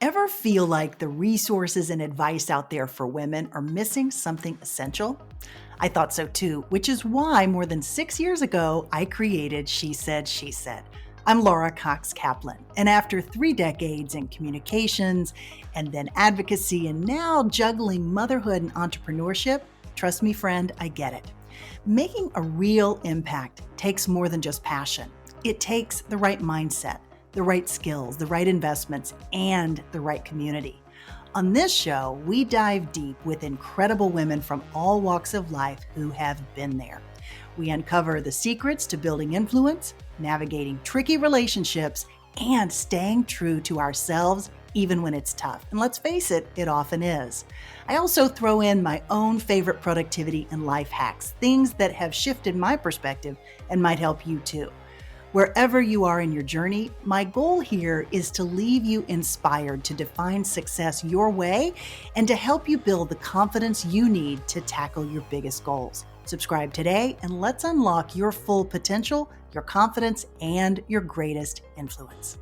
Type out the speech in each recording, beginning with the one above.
Ever feel like the resources and advice out there for women are missing something essential? I thought so too, which is why more than 6 years ago, I created She Said, She Said. I'm Laura Cox Kaplan, and after 3 decades in communications and then advocacy and now juggling motherhood and entrepreneurship, trust me, friend, I get it. Making a real impact takes more than just passion. It takes the right mindset, the right skills, the right investments, and the right community. On this show, we dive deep with incredible women from all walks of life who have been there. We uncover the secrets to building influence, navigating tricky relationships, and staying true to ourselves even when it's tough. And let's face it, it often is. I also throw in my own favorite productivity and life hacks, things that have shifted my perspective and might help you too. Wherever you are in your journey, my goal here is to leave you inspired to define success your way and to help you build the confidence you need to tackle your biggest goals. Subscribe today and let's unlock your full potential, your confidence, and your greatest influence.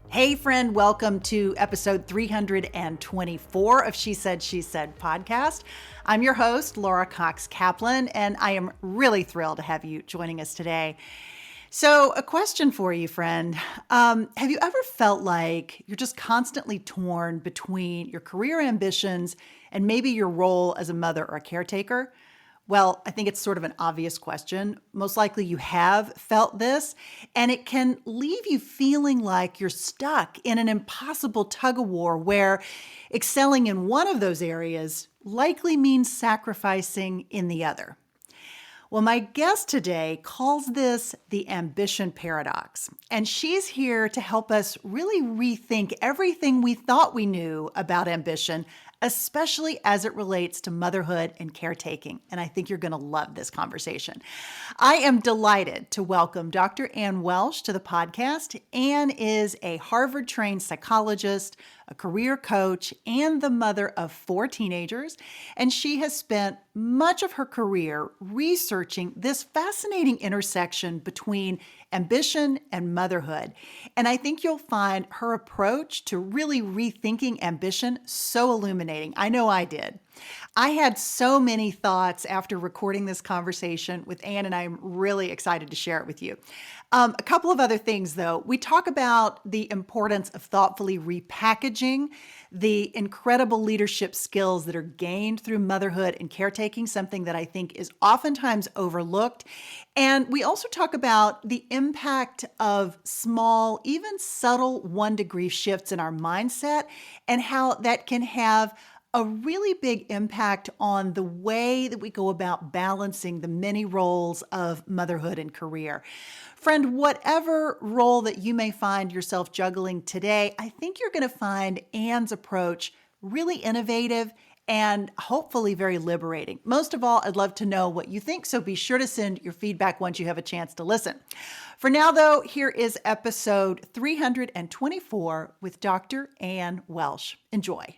Hey friend, welcome to episode 324 of She Said, She Said podcast. I'm your host, Laura Cox Kaplan, and I am really thrilled to have you joining us today. So a question for you, friend. Have you ever felt like you're just constantly torn between your career ambitions and maybe your role as a mother or a caretaker? Well, I think it's sort of an obvious question. Most likely you have felt this, and it can leave you feeling like you're stuck in an impossible tug-of-war where excelling in one of those areas likely means sacrificing in the other. Well, my guest today calls this the ambition paradox, and she's here to help us really rethink everything we thought we knew about ambition, especially as it relates to motherhood and caretaking. And I think you're going to love this conversation. I am delighted to welcome Dr. Ann Welsh to the podcast. Ann is a Harvard-trained psychologist, a career coach, and the mother of 4 teenagers. And she has spent much of her career researching this fascinating intersection between ambition and motherhood. And I think you'll find her approach to really rethinking ambition so illuminating. I know I did. I had so many thoughts after recording this conversation with Ann, and I'm really excited to share it with you. A couple of other things, though. We talk about the importance of thoughtfully repackaging the incredible leadership skills that are gained through motherhood and caretaking, something that I think is oftentimes overlooked. And we also talk about the impact of small, even subtle 1-degree shifts in our mindset and how that can have a really big impact on the way that we go about balancing the many roles of motherhood and career. Friend, whatever role that you may find yourself juggling today, I think you're going to find Ann's approach really innovative and hopefully very liberating. Most of all, I'd love to know what you think, so be sure to send your feedback once you have a chance to listen. For now, though, here is episode 324 with Dr. Ann Welsh. Enjoy.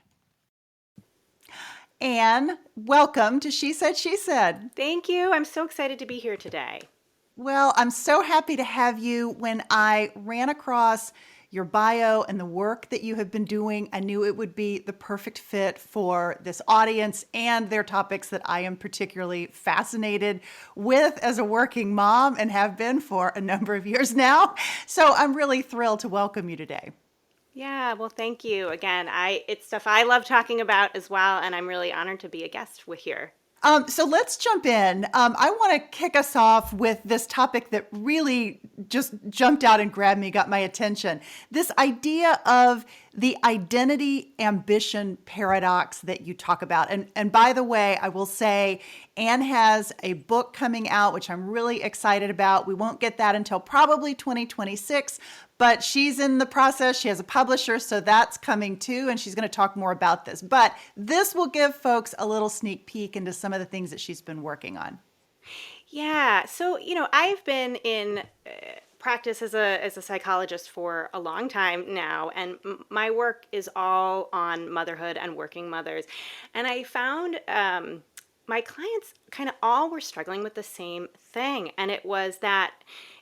Ann, welcome to She Said, She Said. Thank you. I'm so excited to be here today. Well, I'm so happy to have you. When I ran across your bio and the work that you have been doing, I knew it would be the perfect fit for this audience and their topics that I am particularly fascinated with as a working mom and have been for a number of years now. So I'm really thrilled to welcome you today. Yeah, well, thank you. Again, it's stuff I love talking about as well, and I'm really honored to be a guest with here. So let's jump in. I want to kick us off with this topic that really just jumped out and grabbed me, got my attention. This idea of the identity ambition paradox that you talk about. And by the way, I will say Ann has a book coming out, which I'm really excited about. We won't get that until probably 2026, but she's in the process. She has a publisher, so that's coming too, and she's going to talk more about this. But this will give folks a little sneak peek into some of the things that she's been working on. Yeah, so, I've been in practice as a psychologist for a long time now, and my work is all on motherhood and working mothers. And I found my clients kind of all were struggling with the same thing. And it was that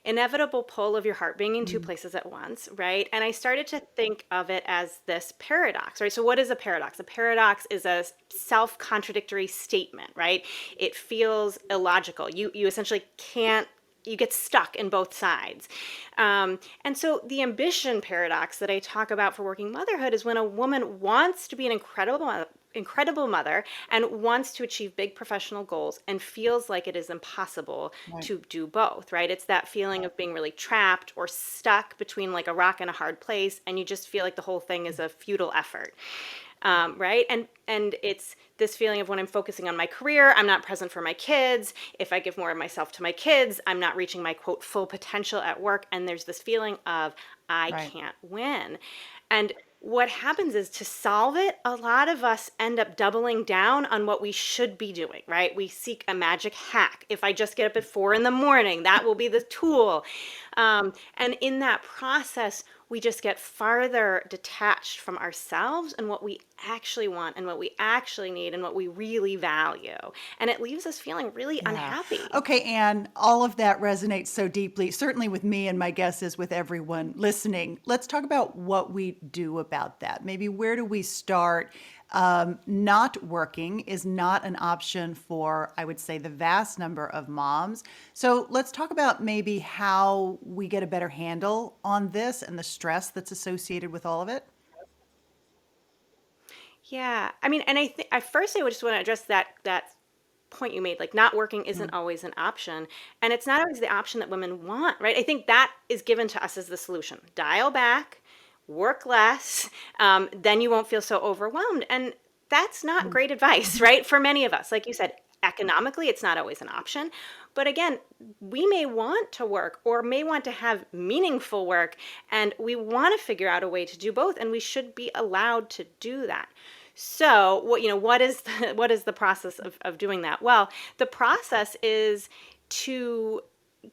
inevitable pull of your heart being in two Mm, places at once, right? And I started to think of it as this paradox, right? So, what is a paradox? A paradox is a self contradictory statement, right? It feels illogical. You essentially can't. You get stuck in both sides. And so the ambition paradox that I talk about for working motherhood is when a woman wants to be an incredible mother and wants to achieve big professional goals and feels like it is impossible right. to do both, right? It's that feeling of being really trapped or stuck between like a rock and a hard place, and you just feel like the whole thing is a futile effort. Right? And it's this feeling of when I'm focusing on my career, I'm not present for my kids. If I give more of myself to my kids, I'm not reaching my quote full potential at work. And there's this feeling of I Right. can't win. And what happens is to solve it, a lot of us end up doubling down on what we should be doing, right? We seek a magic hack. If I just get up at 4 in the morning, that will be the tool. And in that process, we just get farther detached from ourselves and what we actually want and what we actually need and what we really value. And it leaves us feeling really Yeah. unhappy. Okay, Anne, all of that resonates so deeply, certainly with me, and my guess is with everyone listening. Let's talk about what we do about that. Maybe where do we start? Not working is not an option for, I would say, the vast number of moms. So let's talk about maybe how we get a better handle on this and the stress that's associated with all of it. Yeah. I mean, and I think at first I would just want to address that point you made, like not working isn't Mm, always an option. And it's not always the option that women want, right? I think that is given to us as the solution. Dial back, work less, then you won't feel so overwhelmed. And that's not mm, great advice, right? For many of us, like you said, economically, it's not always an option. But again, we may want to work or may want to have meaningful work, and we want to figure out a way to do both, and we should be allowed to do that. So, what is what is the process of doing that? Well, the process is to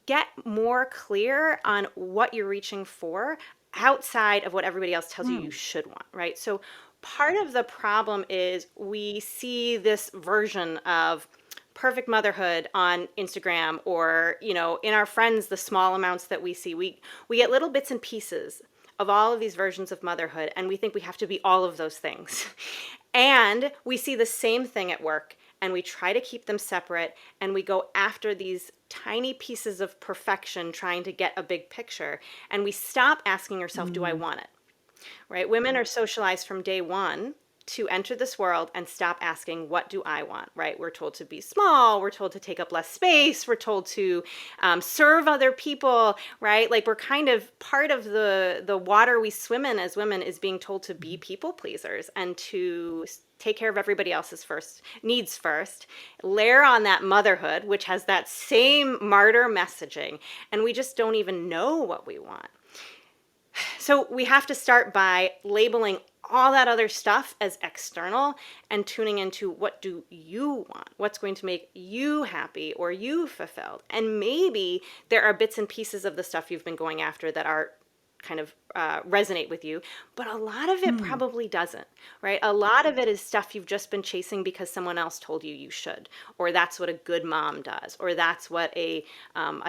get more clear on what you're reaching for outside of what everybody else tells you you mm, should want, right? So, part of the problem is we see this version of perfect motherhood on Instagram, or in our friends, the small amounts that we see, we get little bits and pieces of all of these versions of motherhood, and we think we have to be all of those things. And we see the same thing at work, and we try to keep them separate, and we go after these tiny pieces of perfection trying to get a big picture, and we stop asking ourselves, do I mm. want it? Right? Women are socialized from day one to enter this world and stop asking, what do I want? Right? We're told to be small. We're told to take up less space. We're told to serve other people. Right? Like we're kind of part of the water we swim in as women is being told to be people pleasers and to take care of everybody else's first needs first, layer on that motherhood, which has that same martyr messaging, and we just don't even know what we want. So we have to start by labeling all that other stuff as external and tuning into what do you want? What's going to make you happy or you fulfilled? And maybe there are bits and pieces of the stuff you've been going after that are kind of resonate with you, but a lot of it Hmm. probably doesn't, right? A lot of it is stuff you've just been chasing because someone else told you you should, or that's what a good mom does, or that's what a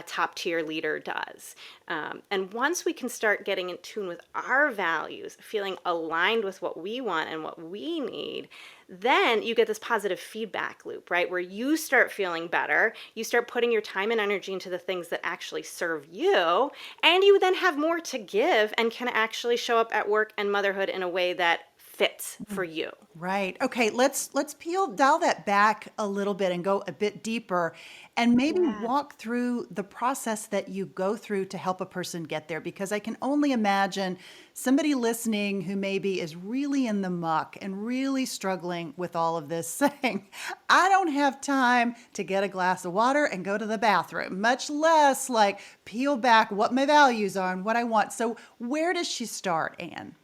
top tier leader does. And once we can start getting in tune with our values, feeling aligned with what we want and what we need, then you get this positive feedback loop, right? Where you start feeling better, you start putting your time and energy into the things that actually serve you, and you then have more to give and can actually show up at work and motherhood in a way that fits for you. Right. Okay, let's dial that back a little bit and go a bit deeper and maybe Yeah. walk through the process that you go through to help a person get there, because I can only imagine somebody listening who maybe is really in the muck and really struggling with all of this saying, I don't have time to get a glass of water and go to the bathroom, much less like peel back what my values are and what I want. So, where does she start, Anne?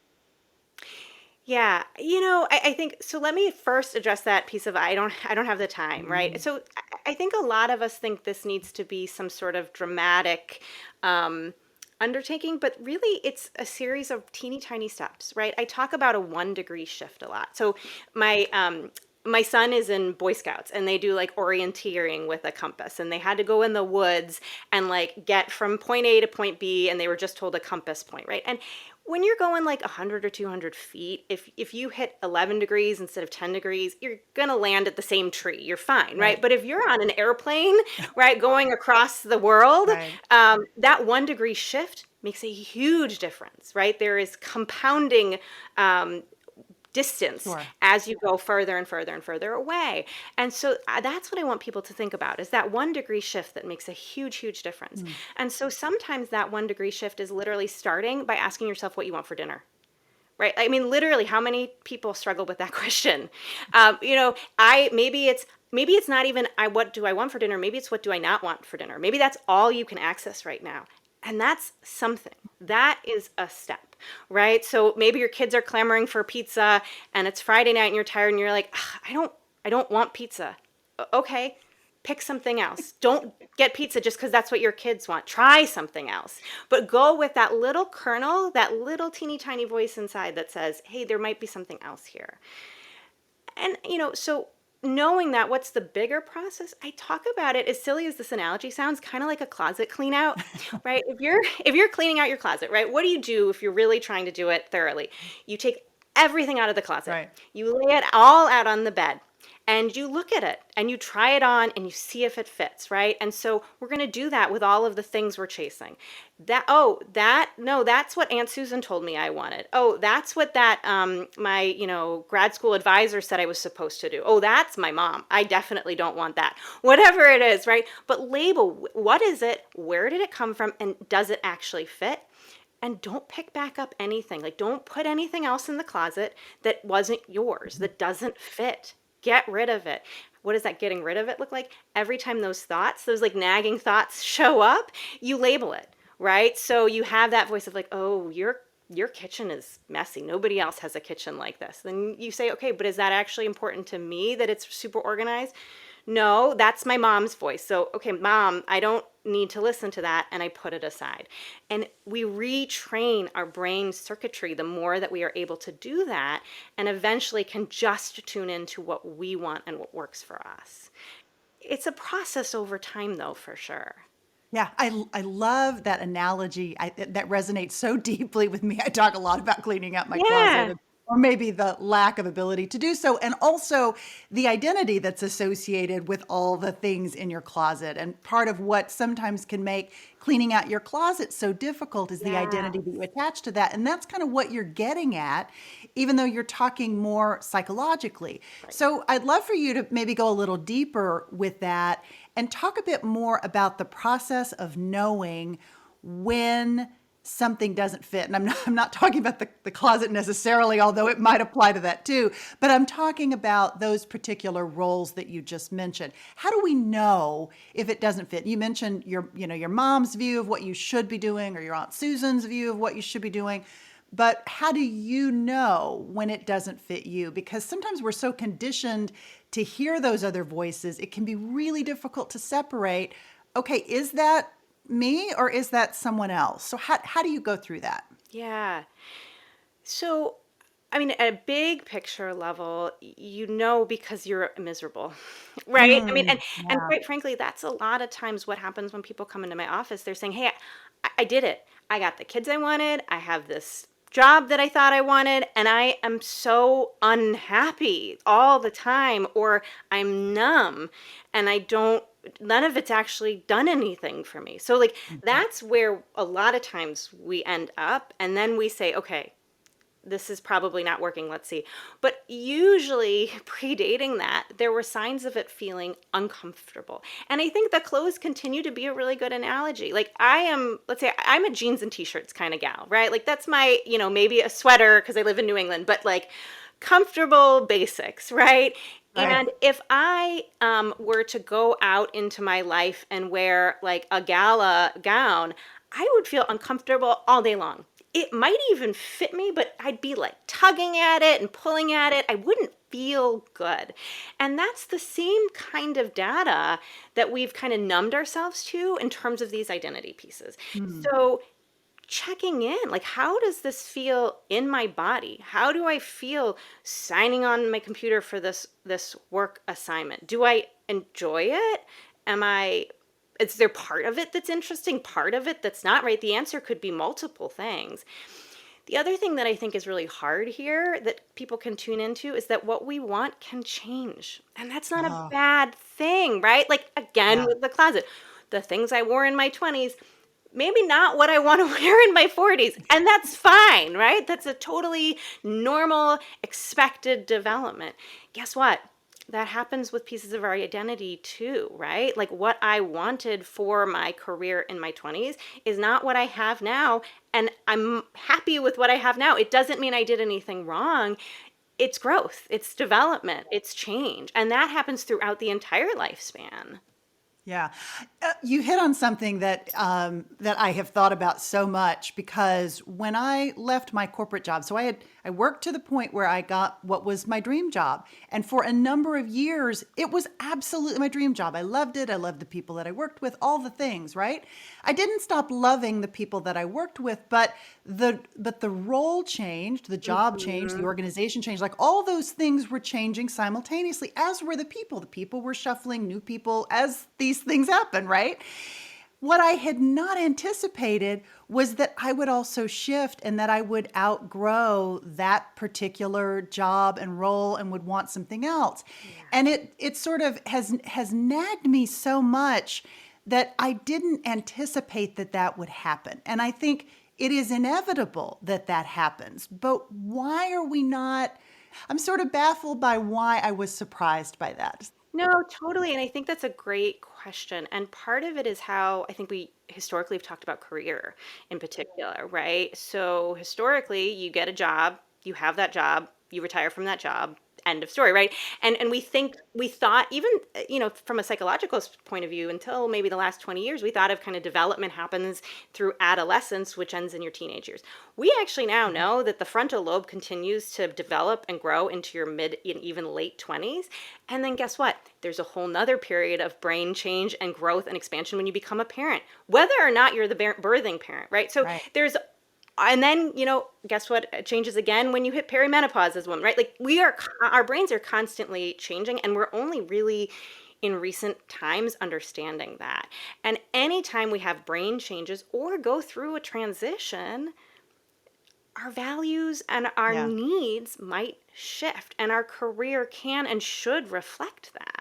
Yeah, I think so. Let me first address that piece of I don't have the time, right? Mm, So I think a lot of us think this needs to be some sort of dramatic um, undertaking, but really it's a series of teeny tiny steps, right? I talk about a 1 degree shift a lot. So my my son is in Boy Scouts and they do like orienteering with a compass, and they had to go in the woods and like get from point A to point B, and they were just told a compass point, right? And when you're going like 100 or 200 feet, if you hit 11 degrees instead of 10 degrees, you're going to land at the same tree. You're fine, right? But if you're on an airplane, right, going across the world, Right. that 1 degree shift makes a huge difference, right? There is compounding distance Sure. as you go further and further and further away. And so that's what I want people to think about, is that 1 degree shift that makes a huge, huge difference. And so sometimes that 1 degree shift is literally starting by asking yourself what you want for dinner. Right? I mean, literally, how many people struggle with that question? Maybe it's not even what do I want for dinner? Maybe it's what do I not want for dinner? Maybe that's all you can access right now. And that's something. That is a step, right? So maybe your kids are clamoring for pizza and it's Friday night and you're tired and you're like, I don't want pizza. Okay, pick something else. Don't get pizza just because that's what your kids want. Try something else. But go with that little kernel, that little teeny tiny voice inside that says, hey, there might be something else here. And, so knowing that, what's the bigger process? I talk about it, as silly as this analogy sounds, kind of like a closet clean out, right? If you're cleaning out your closet, right? What do you do if you're really trying to do it thoroughly? You take everything out of the closet. Right. You lay it all out on the bed. And you look at it and you try it on and you see if it fits, right? And so we're going to do that with all of the things we're chasing. That's what Aunt Susan told me I wanted. Oh, that's what that my grad school advisor said I was supposed to do. Oh, that's my mom. I definitely don't want that. Whatever it is, right? But label, what is it? Where did it come from? And does it actually fit? And don't pick back up anything. Like, don't put anything else in the closet that wasn't yours, that doesn't fit. Get rid of it. What does that getting rid of it look like? Every time those like nagging thoughts show up, you label it, right? So you have that voice of like, oh, your kitchen is messy. Nobody else has a kitchen like this. Then you say, okay, but is that actually important to me that it's super organized? No, that's my mom's voice. So, okay, mom, I don't need to listen to that, and I put it aside. And we retrain our brain circuitry the more that we are able to do that, and eventually can just tune into what we want and what works for us. It's a process over time, though, for sure. Yeah, I love that analogy. That resonates so deeply with me. I talk a lot about cleaning out my Yeah. closet, or maybe the lack of ability to do so, and also the identity that's associated with all the things in your closet. And part of what sometimes can make cleaning out your closet so difficult is the identity that you attach to that. And that's kind of what you're getting at, even though you're talking more psychologically. So I'd love for you to maybe go a little deeper with that and talk a bit more about the process of knowing when something doesn't fit. And I'm not talking about the closet necessarily, although it might apply to that too, but I'm talking about those particular roles that you just mentioned. How do we know if it doesn't fit? You mentioned your mom's view of what you should be doing, or your Aunt Susan's view of what you should be doing. But how do you know when it doesn't fit you? Because sometimes we're so conditioned to hear those other voices, it can be really difficult to separate, okay, is that me or is that someone else? So how do you go through that? Yeah. So, I mean, at a big picture level, because you're miserable, right? I mean, and Yeah. quite frankly, that's a lot of times what happens when people come into my office. They're saying, hey, I did it. I got the kids I wanted. I have this job that I thought I wanted, and I am so unhappy all the time, or I'm numb and none of it's actually done anything for me. So like, that's where a lot of times we end up, and then we say, okay, this is probably not working. Let's see. But usually predating that, there were signs of it feeling uncomfortable. And I think the clothes continue to be a really good analogy. Like, let's say I'm a jeans and t-shirts kind of gal, right? Like, that's my, maybe a sweater because I live in New England, but like comfortable basics, right? Right. And if I were to go out into my life and wear like a gala gown, I would feel uncomfortable all day long. It might even fit me, but I'd be like tugging at it and pulling at it. I wouldn't feel good. And that's the same kind of data that we've kind of numbed ourselves to in terms of these identity pieces. So checking in, like, how does this feel in my body? How do I feel signing on my computer for this work assignment? Do I enjoy it? Am I Is there part of it that's interesting, part of it that's not, right? The answer could be multiple things. The other thing that I think is really hard here that people can tune into is that what we want can change. And that's not a Oh, bad thing, right? Like, again, yeah. with the closet, the things I wore in my 20s, maybe not what I want to wear in my 40s. And that's fine, right? That's a totally normal, expected development. Guess what? That happens with pieces of our identity too, right? Like, what I wanted for my career in my 20s is not what I have now. And I'm happy with what I have now. It doesn't mean I did anything wrong. It's growth, it's development, it's change. And that happens throughout the entire lifespan. Yeah, you hit on something that I have thought about so much because when I left my corporate job, so I worked to the point where I got what was my dream job, and for a number of years, it was absolutely my dream job. I loved it. I loved the people that I worked with, all the things. Right? I didn't stop loving the people that I worked with, but the role changed, the job changed, the Mhm. organization changed. Like all those things were changing simultaneously, as were the people. The people were shuffling, new people as these things happen, right? What I had not anticipated was that I would also shift and that I would outgrow that particular job and role and would want something else. Yeah. And it sort of has nagged me so much that I didn't anticipate that that would happen. And I think it is inevitable that that happens. But why are we not? I'm sort of baffled by why I was surprised by that. No, totally. And I think that's a great question. And part of it is how I think we historically have talked about career in particular, right? So historically, you get a job, you have that job, you retire from that job, end of story, right? And we thought even from a psychological point of view, until maybe the last 20 years, we thought of kind of development happens through adolescence, which ends in your teenage years. We actually now know that the frontal lobe continues to develop and grow into your mid and even late 20s. And then guess what? There's a whole nother period of brain change and growth and expansion when you become a parent, whether or not you're the birthing parent, right? So Right. there's and then, guess what? It changes again when you hit perimenopause as a woman, right? Like, our brains are constantly changing, and we're only really in recent times understanding that. And anytime we have brain changes or go through a transition, our values and our Yeah. needs might shift, and our career can and should reflect that.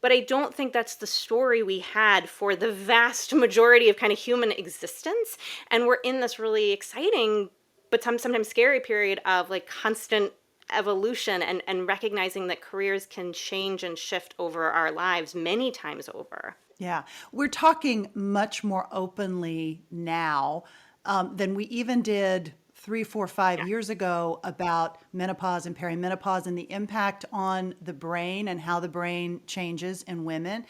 But I don't think that's the story we had for the vast majority of kind of human existence. And we're in this really exciting, but sometimes scary period of like constant evolution and recognizing that careers can change and shift over our lives many times over. Yeah, we're talking much more openly now than we even did 3, 4, 5 years ago about menopause and perimenopause and the impact on the brain and how the brain changes in women.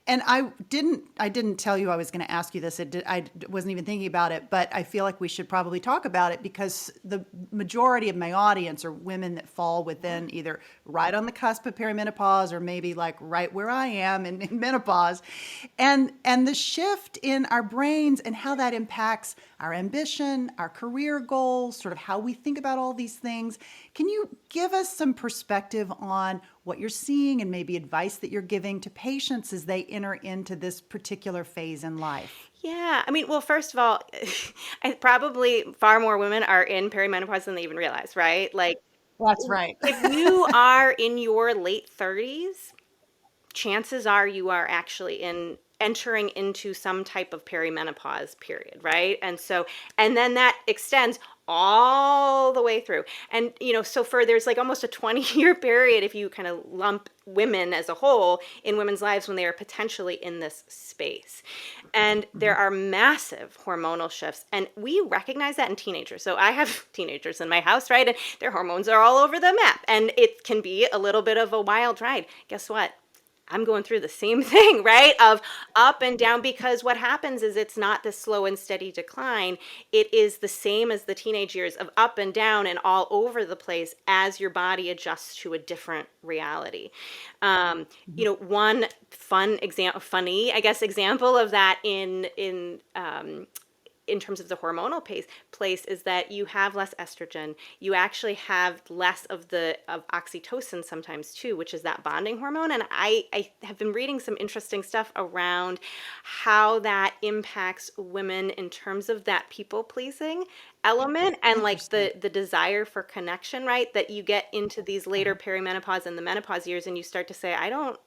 And I didn't tell you I was going to ask you this. I wasn't even thinking about it, but I feel like we should probably talk about it because the majority of my audience are women that fall within either right on the cusp of perimenopause or maybe like right where I am in menopause, and the shift in our brains and how that impacts our ambition, our career goals, sort of how we think about all these things. Can you give us some perspective on what you're seeing and maybe advice that you're giving to patients as they enter into this particular phase in life? Yeah, I mean, well, first of all, probably far more women are in perimenopause than they even realize, right? Like, That's right. if you are in your late 30s, chances are you are actually in entering into some type of perimenopause period, right? And then that extends all the way through. And so for there's like almost a 20-year period if you kind of lump women as a whole in women's lives when they are potentially in this space. And there Mhm. are massive hormonal shifts, and we recognize that in teenagers. So I have teenagers in my house, right? And their hormones are all over the map, and it can be a little bit of a wild ride. Guess what? I'm going through the same thing, right? Of up and down, because what happens is it's not this slow and steady decline. It is the same as the teenage years of up and down and all over the place as your body adjusts to a different reality. Mhm. One funny, I guess, example of that in in terms of the hormonal place is that you have less estrogen. You actually have less of the of oxytocin sometimes too, which is that bonding hormone. And I have been reading some interesting stuff around how that impacts women in terms of that people pleasing element and like Interesting. the desire for connection, right? That you get into these later Uh-huh. perimenopause and the menopause years and you start to say, I don't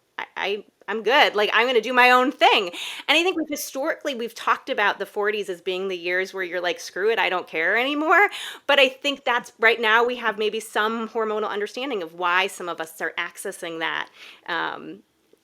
I'm good. Like I'm going to do my own thing. And I think we've talked about the 40s as being the years where you're like, screw it, I don't care anymore. But I think that's right now we have maybe some hormonal understanding of why some of us are accessing that um,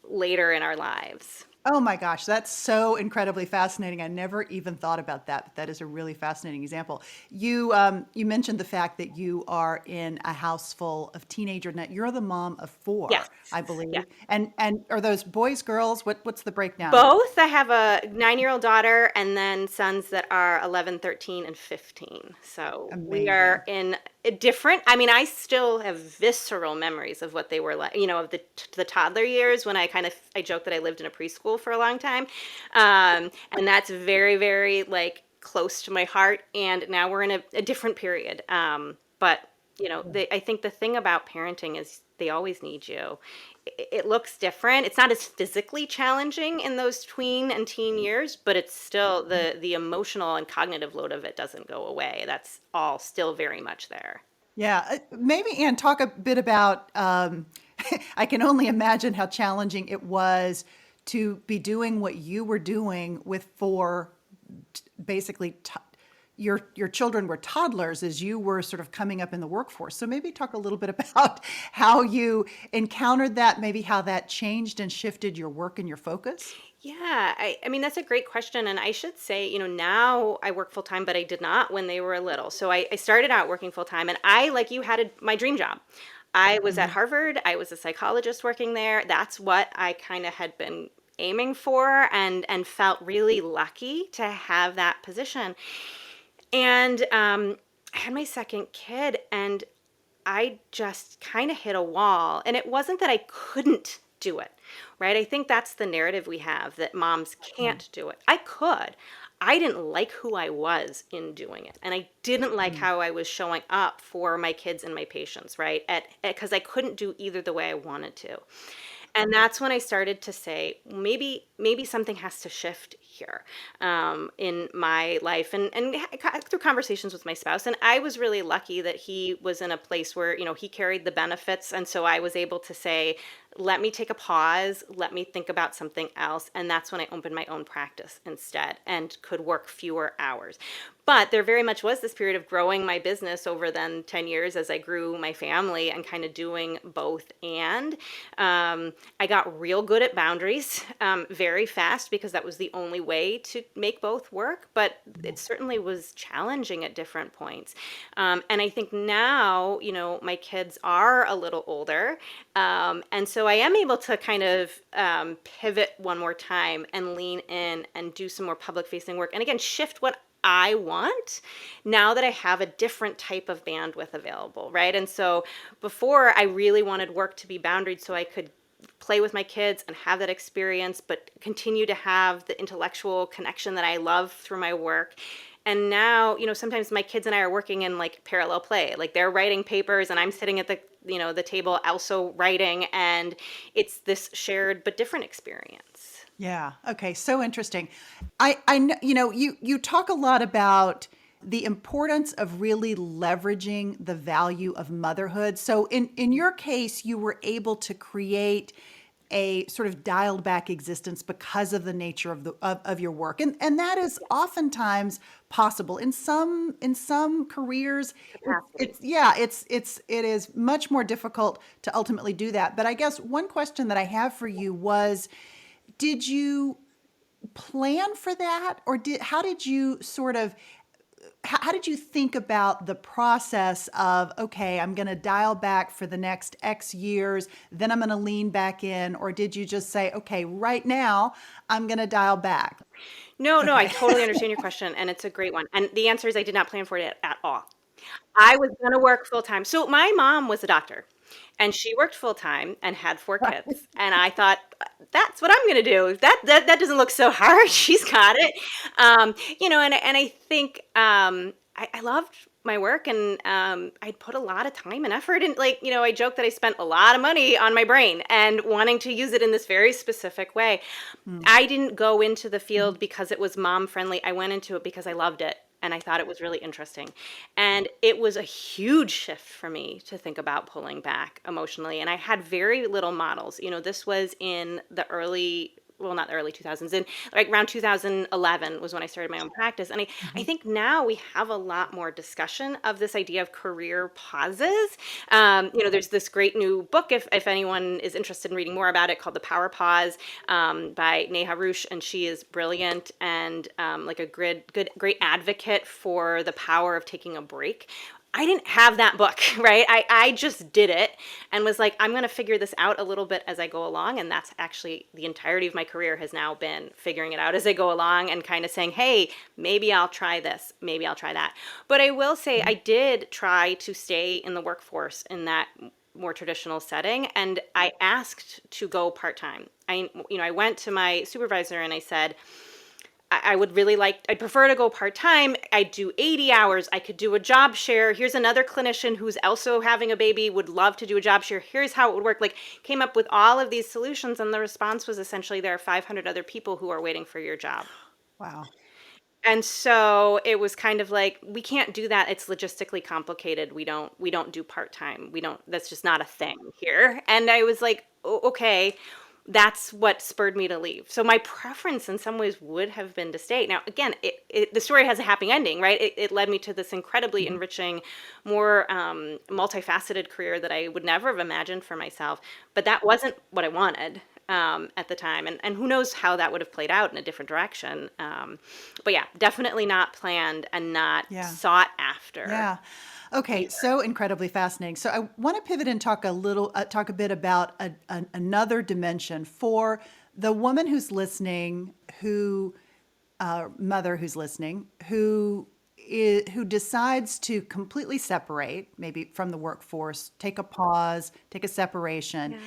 later in our lives. Oh my gosh, that's so incredibly fascinating. I never even thought about that, but that is a really fascinating example. You mentioned the fact that you are in a house full of teenagers. Now, you're the mom of Yes. four, I Yeah. believe. And are those boys, girls? What's the breakdown? Both. I have a 9-year-old daughter and then sons that are 11, 13, and 15. So we are Amazing. in a different, I mean, I still have visceral memories of what they were like, of the toddler years when I joke that I lived in a preschool for a long time. And that's very, very like close to my heart. And now we're in a different period. But I think the thing about parenting is they always need you. It looks different. It's not as physically challenging in those tween and teen years, but it's still the emotional and cognitive load of it doesn't go away. That's all still very much there. Yeah, maybe Anne, talk a bit about. I can only imagine how challenging it was to be doing what you were doing with four, basically. Your children were toddlers as you were sort of coming up in the workforce. So maybe talk a little bit about how you encountered that, maybe how that changed and shifted your work and your focus. Yeah, I mean, that's a great question. And I should say, now I work full time, but I did not when they were little. So I started out working full time and I, like you, had my dream job. I was at Hmm. Harvard. I was a psychologist working there. That's what I kind of had been aiming for and felt really lucky to have that position. And I had my second kid and I just kind of hit a wall. And it wasn't that I couldn't do it, right? I think that's the narrative we have that moms can't do it. I could. I didn't like who I was in doing it. And I didn't like Mm-hmm. how I was showing up for my kids and my patients, right? Because I couldn't do either the way I wanted to. And that's when I started to say, maybe something has to shift here in my life, and through conversations with my spouse. And I was really lucky that he was in a place where he carried the benefits, and so I was able to say, let me take a pause, let me think about something else. And that's when I opened my own practice instead and could work fewer hours. But there very much was this period of growing my business over then 10 years as I grew my family and kind of doing both. And I got real good at boundaries very fast because that was the only way to make both work. But it certainly was challenging at different points. And I think now, my kids are a little older. And so I am able to kind of pivot one more time and lean in and do some more public facing work. And again, shift what I want now that I have a different type of bandwidth available, right? And so before I really wanted work to be boundaried so I could play with my kids and have that experience, but continue to have the intellectual connection that I love through my work. And now, sometimes my kids and I are working in like parallel play, like they're writing papers and I'm sitting at the table also writing, and it's this shared but different experience. Yeah. Okay. So interesting. You talk a lot about the importance of really leveraging the value of motherhood. So in your case, you were able to create a sort of dialed back existence because of the nature of your work. And that is oftentimes possible in some careers. Capacity. It is much more difficult to ultimately do that. But I guess one question that I have for you was, did you plan for that, or how did you sort of how did you think about the process of, okay, I'm going to dial back for the next X years, then I'm going to lean back in, or did you just say, okay, right now I'm going to dial back? No, no, I Okay. totally understand your question, and it's a great one. And the answer is I did not plan for it at all. I was going to work full time. So my mom was a doctor. And she worked full time and had 4 kids. And I thought, that's what I'm going to do. That doesn't look so hard. She's got it. And I think I loved my work, and I put a lot of time and effort in. Like, I joke that I spent a lot of money on my brain and wanting to use it in this very specific way. I didn't go into the field because it was mom friendly. I went into it because I loved it and I thought it was really interesting. And it was a huge shift for me to think about pulling back emotionally. And I had very little models. This was in the not the early 2000s, in like around 2011 was when I started my own practice. And I think now we have a lot more discussion of this idea of career pauses. There's this great new book, if anyone is interested in reading more about it, called The Power Pause, by Neha Rush, and she is brilliant and like a great advocate for the power of taking a break. I didn't have that book, right? I just did it and was like, I'm going to figure this out a little bit as I go along. And that's actually the entirety of my career has now been figuring it out as I go along and kind of saying, hey, maybe I'll try this, maybe I'll try that. But I will say I did try to stay in the workforce in that more traditional setting. And I asked to go part-time. I went to my supervisor and I said, I'd prefer to go part-time. I'd do 80 hours. I could do a job share. Here's another clinician who's also having a baby, would love to do a job share. Here's how it would work. Like, came up with all of these solutions. And the response was essentially, there are 500 other people who are waiting for your job. Wow. And so it was kind of like, we can't do that. It's logistically complicated. We don't do part-time. That's just not a thing here. And I was like, okay. That's what spurred me to leave. So my preference in some ways would have been to stay. Now, again, the story has a happy ending, right? It led me to this incredibly enriching, more multifaceted career that I would never have imagined for myself. But that wasn't what I wanted at the time. And who knows how that would have played out in a different direction. But yeah, definitely not planned and not sought after. Yeah. Okay, so incredibly fascinating. So I want to pivot and talk a bit about another dimension for the woman who's listening, mother who's listening, who decides to completely separate, maybe from the workforce, take a pause, take a separation.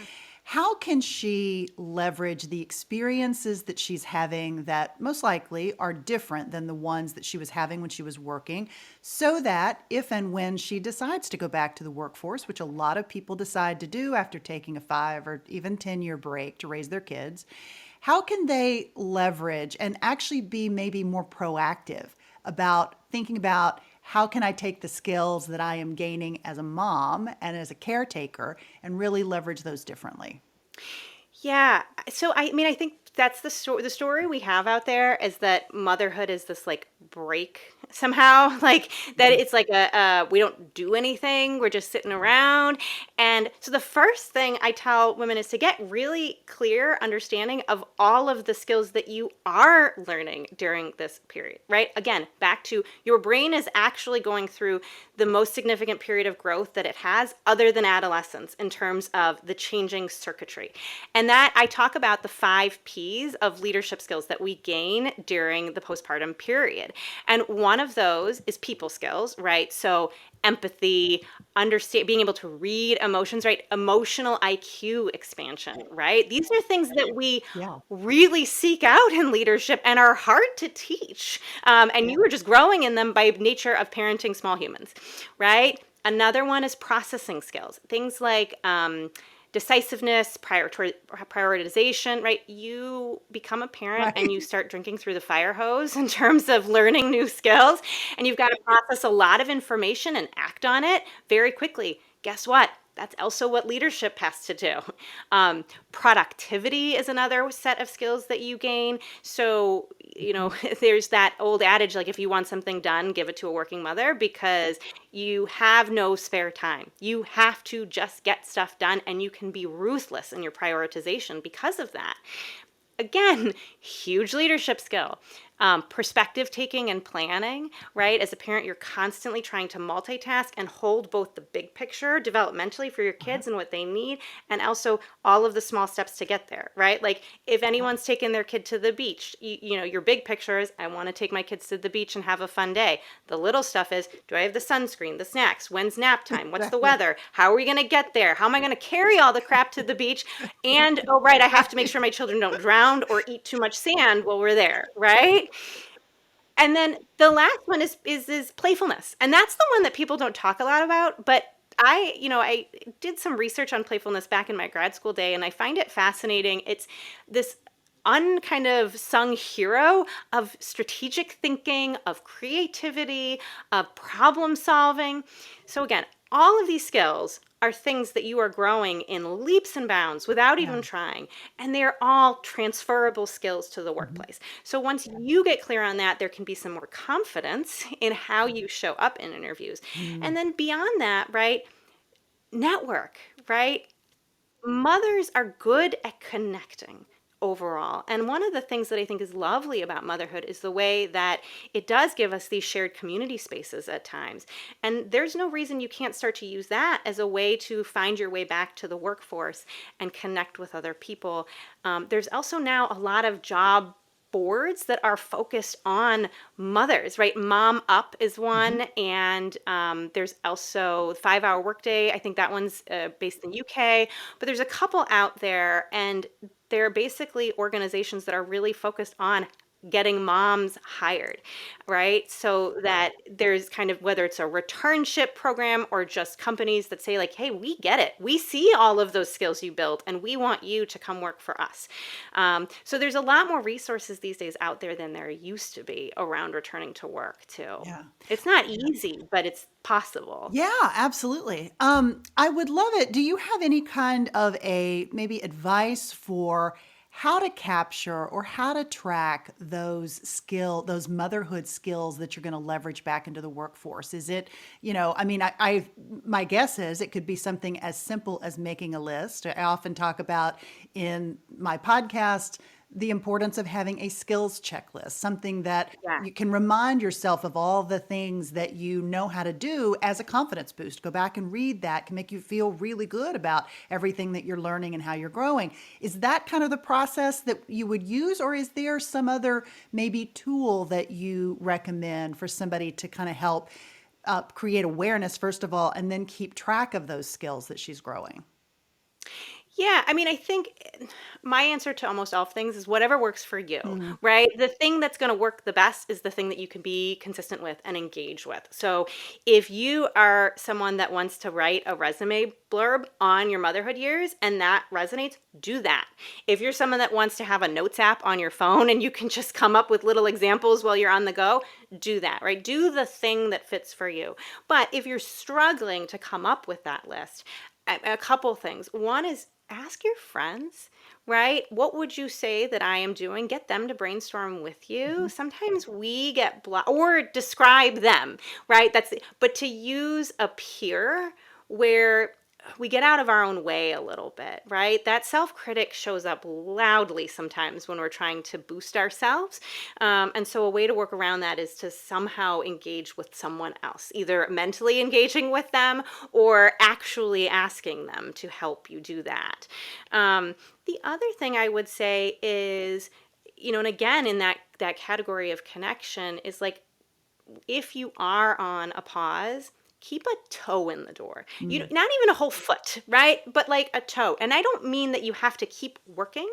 How can she leverage the experiences that she's having that most likely are different than the ones that she was having when she was working, so that if and when she decides to go back to the workforce, which a lot of people decide to do after taking a 5 or even 10-year break to raise their kids, how can they leverage and actually be maybe more proactive about thinking about, how can I take the skills that I am gaining as a mom and as a caretaker and really leverage those differently? Yeah. So, I think that's the story we have out there, is that motherhood is this like break somehow, like that it's like we don't do anything, we're just sitting around. And so the first thing I tell women is to get really clear understanding of all of the skills that you are learning during this period, right? Again, back to your brain is actually going through the most significant period of growth that it has other than adolescence in terms of the changing circuitry. And that I talk about the 5 P's of leadership skills that we gain during the postpartum period. And one of those is people skills, right? So empathy, understand, being able to read emotions, right? Emotional IQ expansion, right? These are things that we really seek out in leadership and are hard to teach. And you were just growing in them by nature of parenting small humans, right? Another one is processing skills, things like decisiveness, prioritization, right? You become a parent and you start drinking through the fire hose in terms of learning new skills, and you've got to process a lot of information and act on it very quickly. Guess what? That's also what leadership has to do. Productivity is another set of skills that you gain. So, there's that old adage, like if you want something done, give it to a working mother, because you have no spare time. You have to just get stuff done, and you can be ruthless in your prioritization because of that. Again, huge leadership skill. perspective taking and planning, right? As a parent, you're constantly trying to multitask and hold both the big picture developmentally for your kids and what they need, and also all of the small steps to get there, right? Like if anyone's taken their kid to the beach, you know, your big picture is, I want to take my kids to the beach and have a fun day. The little stuff is, do I have the sunscreen, the snacks, when's nap time, what's the Exactly. weather, how are we going to get there, how am I going to carry all the crap to the beach, and oh right, I have to make sure my children don't drown or eat too much sand while we're there, right? And then the last one is playfulness. And that's the one that people don't talk a lot about, but I did some research on playfulness back in my grad school day, and I find it fascinating. It's this unkind of sung hero of strategic thinking, of creativity, of problem solving. So again, all of these skills are things that you are growing in leaps and bounds without Yeah. even trying. And they're all transferable skills to the Mhm. workplace. So once you get clear on that, there can be some more confidence in how you show up in interviews. Mm. And then beyond that, right? Network, right? Mothers are good at connecting overall. And one of the things that I think is lovely about motherhood is the way that it does give us these shared community spaces at times. And there's no reason you can't start to use that as a way to find your way back to the workforce and connect with other people. There's also now a lot of job boards that are focused on mothers, right? Mom Up is Mhm. one, and there's also 5 Hour Workday. I think that one's based in the UK, but there's a couple out there, and they're basically organizations that are really focused on getting moms hired, right? So that there's kind of, whether it's a returnship program or just companies that say like, hey, we get it. We see all of those skills you built and we want you to come work for us. So there's a lot more resources these days out there than there used to be around returning to work too. Yeah. It's not easy, but it's possible. Yeah, absolutely. I would love it. Do you have any kind of a maybe advice for how to capture or how to track those motherhood skills that you're going to leverage back into the workforce? Is it, I mean, my guess is it could be something as simple as making a list. I often talk about in my podcast the importance of having a skills checklist, something that Yeah. you can remind yourself of all the things that you know how to do as a confidence boost. Go back and read that, can make you feel really good about everything that you're learning and how you're growing. Is that kind of the process that you would use, or is there some other maybe tool that you recommend for somebody to kind of help create awareness, first of all, and then keep track of those skills that she's growing? Yeah, I mean, I think my answer to almost all things is whatever works for you, Mm, right? The thing that's going to work the best is the thing that you can be consistent with and engage with. So, if you are someone that wants to write a resume blurb on your motherhood years and that resonates, do that. If you're someone that wants to have a notes app on your phone and you can just come up with little examples while you're on the go, do that, right? Do the thing that fits for you. But if you're struggling to come up with that list, a couple things. One is ask your friends, right? What would you say that I am doing? Get them to brainstorm with you. mhm. Sometimes we get or describe them, right? But to use a peer where we get out of our own way a little bit, right? That self critic shows up loudly sometimes when we're trying to boost ourselves. And so, a way to work around that is to somehow engage with someone else, either mentally engaging with them or actually asking them to help you do that. The other thing I would say is, and again, in that category of connection, is like, if you are on a pause, keep a toe in the door. Mm. Not even a whole foot, right? But like a toe. And I don't mean that you have to keep working,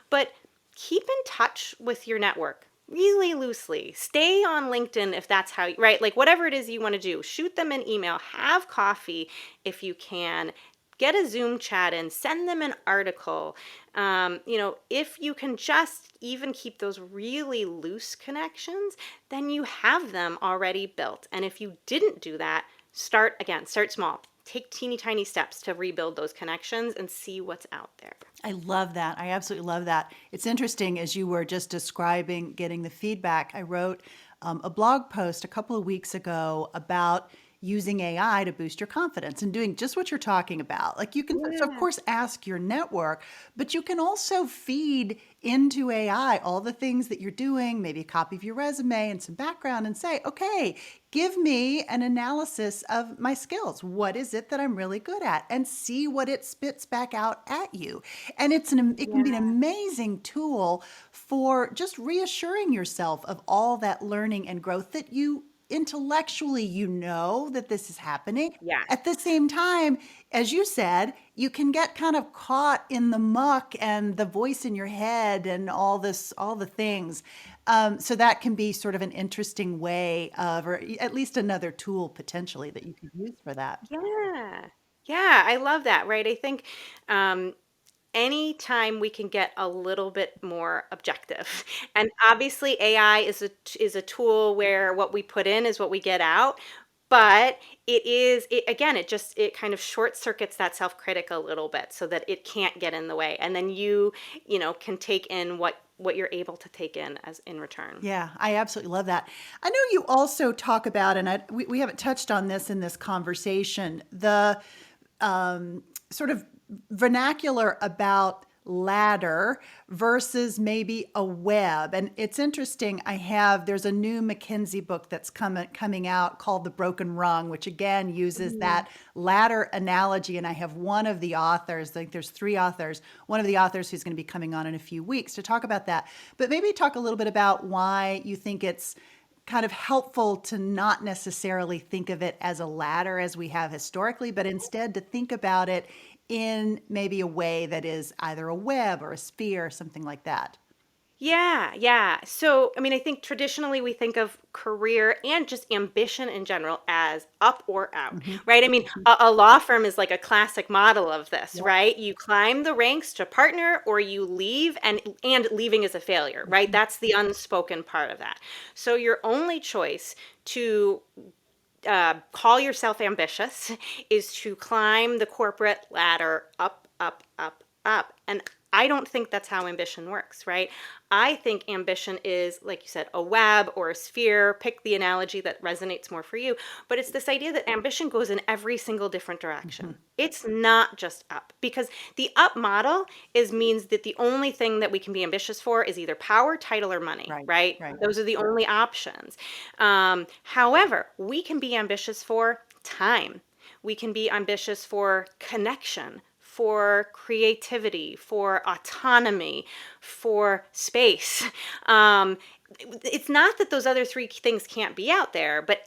but keep in touch with your network really loosely. Stay on LinkedIn if that's how, right? Like whatever it is you want to do, shoot them an email, have coffee if you can. Get a Zoom chat in, send them an article. If you can just even keep those really loose connections, then you have them already built. And if you didn't do that, start small. Take teeny tiny steps to rebuild those connections and see what's out there. I love that. I absolutely love that. It's interesting as you were just describing getting the feedback. I wrote a blog post a couple of weeks ago about using AI to boost your confidence and doing just what you're talking about. Like you can, so of Yeah. course, ask your network, but you can also feed into AI all the things that you're doing, maybe a copy of your resume and some background, and say, okay, give me an analysis of my skills. What is it that I'm really good at? And see what it spits back out at you. And it can be an Yeah. amazing tool for just reassuring yourself of all that learning and growth that you intellectually that this is happening. At the Yes. same time, as you said, you can get kind of caught in the muck and the voice in your head and all the things. So that can be sort of an interesting way of, or at least another tool potentially that you could use for that. Yeah. Yeah, I love that, right? I think um, anytime we can get a little bit more objective, and obviously AI is a tool where what we put in is what we get out, but it again, it kind of short circuits that self-critic a little bit so that it can't get in the way, and then can take in what you're able to take in as in return. Yeah, I absolutely love that. I know you also talk about, and we haven't touched on this in this conversation, the sort of vernacular about ladder versus maybe a web. And it's interesting. There's a new McKinsey book that's coming out called The Broken Rung, which again uses Mhm. that ladder analogy. And I have one of the authors, like there's three authors, one of the authors who's going to be coming on in a few weeks to talk about that. But maybe talk a little bit about why you think it's kind of helpful to not necessarily think of it as a ladder as we have historically, but instead to think about it in maybe a way that is either a web or a sphere, something like that. Yeah, yeah. So, I mean, I think traditionally we think of career and just ambition in general as up or out, Hmm. right? I mean, a law firm is like a classic model of this, Yep. right? You climb the ranks to partner or you leave, and leaving is a failure, right? That's the unspoken part of that. So your only choice to call yourself ambitious is to climb the corporate ladder up, up, up, up. And I don't think that's how ambition works, right? I think ambition is, like you said, a web or a sphere. Pick the analogy that resonates more for you. But it's this idea that ambition goes in every single different Hmm. direction. It's not just up, because the up model means that the only thing that we can be ambitious for is either power, title, or money, Right, right? right. Those are the only options. However, we can be ambitious for time. We can be ambitious for connection, for creativity, for autonomy, for space. Um, it's not that those other three things can't be out there, but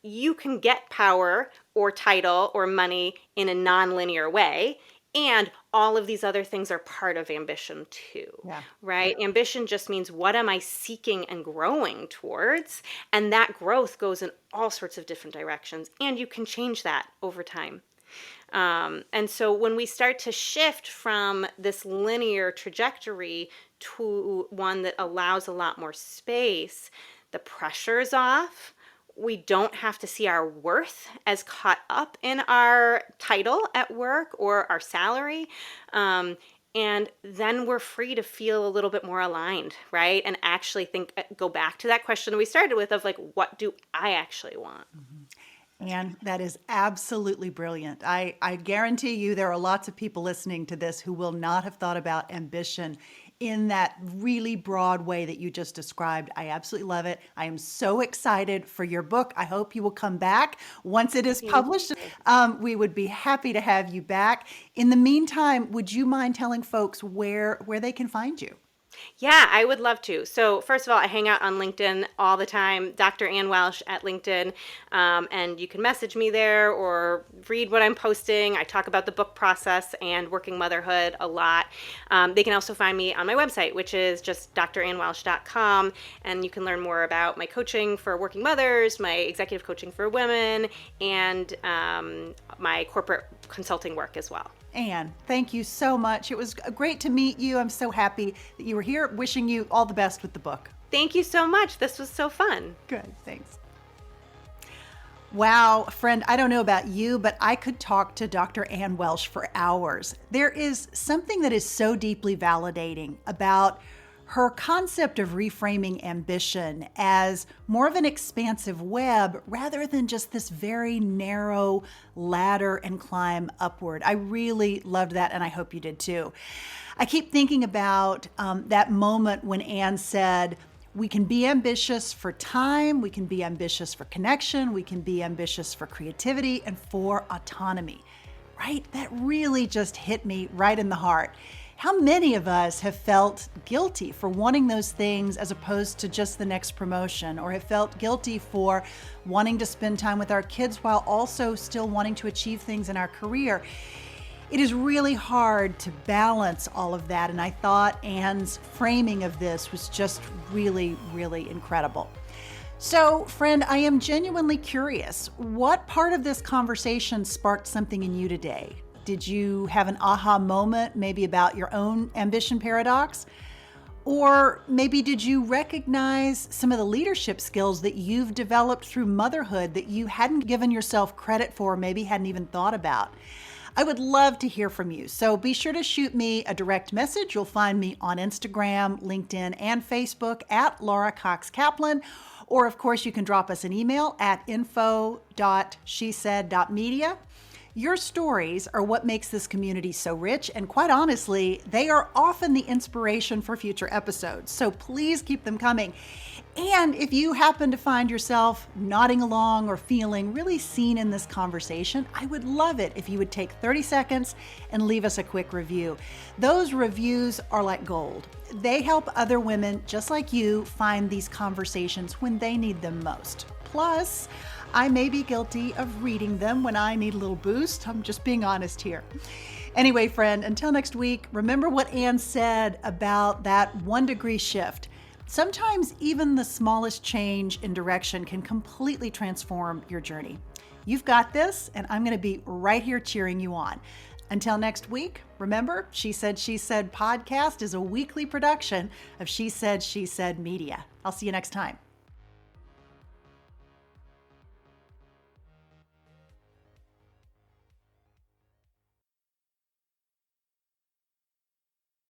you can get power or title or money in a nonlinear way. And all of these other things are part of ambition too, Yeah. right? Ambition just means, what am I seeking and growing towards? And that growth goes in all sorts of different directions. And you can change that over time. And so when we start to shift from this linear trajectory to one that allows a lot more space, the pressure is off. We don't have to see our worth as caught up in our title at work or our salary. And then we're free to feel a little bit more aligned, right? And actually go back to that question we started with of like, what do I actually want? And that is absolutely brilliant. I guarantee you there are lots of people listening to this who will not have thought about ambition in that really broad way that you just described. I absolutely love it. I am so excited for your book. I hope you will come back once it is Thank published. you. We would be happy to have you back. In the meantime, would you mind telling folks where they can find you? Yeah, I would love to. So, first of all, I hang out on LinkedIn all the time, Dr. Ann Welsh at LinkedIn. And you can message me there or read what I'm posting. I talk about the book process and working motherhood a lot. They can also find me on my website, which is just drannwelsh.com. And you can learn more about my coaching for working mothers, my executive coaching for women, and my corporate consulting work as well. Anne, thank you so much. It was great to meet you. I'm so happy that you were here. Wishing you all the best with the book. Thank you so much. This was so fun. Good, thanks. Wow, friend, I don't know about you, but I could talk to Dr. Ann Welsh for hours. There is something that is so deeply validating about Her concept of reframing ambition as more of an expansive web rather than just this very narrow ladder and climb upward. I really loved that, and I hope you did too. I keep thinking about that moment when Anne said, we can be ambitious for time, we can be ambitious for connection, we can be ambitious for creativity and for autonomy, right? That really just hit me right in the heart. How many of us have felt guilty for wanting those things as opposed to just the next promotion, or have felt guilty for wanting to spend time with our kids while also still wanting to achieve things in our career? It is really hard to balance all of that, and I thought Anne's framing of this was just really, really incredible. So, friend, I am genuinely curious. What part of this conversation sparked something in you today? Did you have an aha moment, maybe about your own ambition paradox? Or maybe did you recognize some of the leadership skills that you've developed through motherhood that you hadn't given yourself credit for, maybe hadn't even thought about? I would love to hear from you. So be sure to shoot me a direct message. You'll find me on Instagram, LinkedIn, and Facebook at Laura Cox Kaplan. Or of course, you can drop us an email at info.shesaid.media. Your stories are what makes this community so rich, and quite honestly, they are often the inspiration for future episodes. So please keep them coming. And if you happen to find yourself nodding along or feeling really seen in this conversation, I would love it if you would take 30 seconds and leave us a quick review. Those reviews are like gold. They help other women just like you find these conversations when they need them most. Plus, I may be guilty of reading them when I need a little boost. I'm just being honest here. Anyway, friend, until next week, remember what Anne said about that 1-degree shift. Sometimes even the smallest change in direction can completely transform your journey. You've got this, and I'm going to be right here cheering you on. Until next week, remember, She Said podcast is a weekly production of She Said Media. I'll see you next time.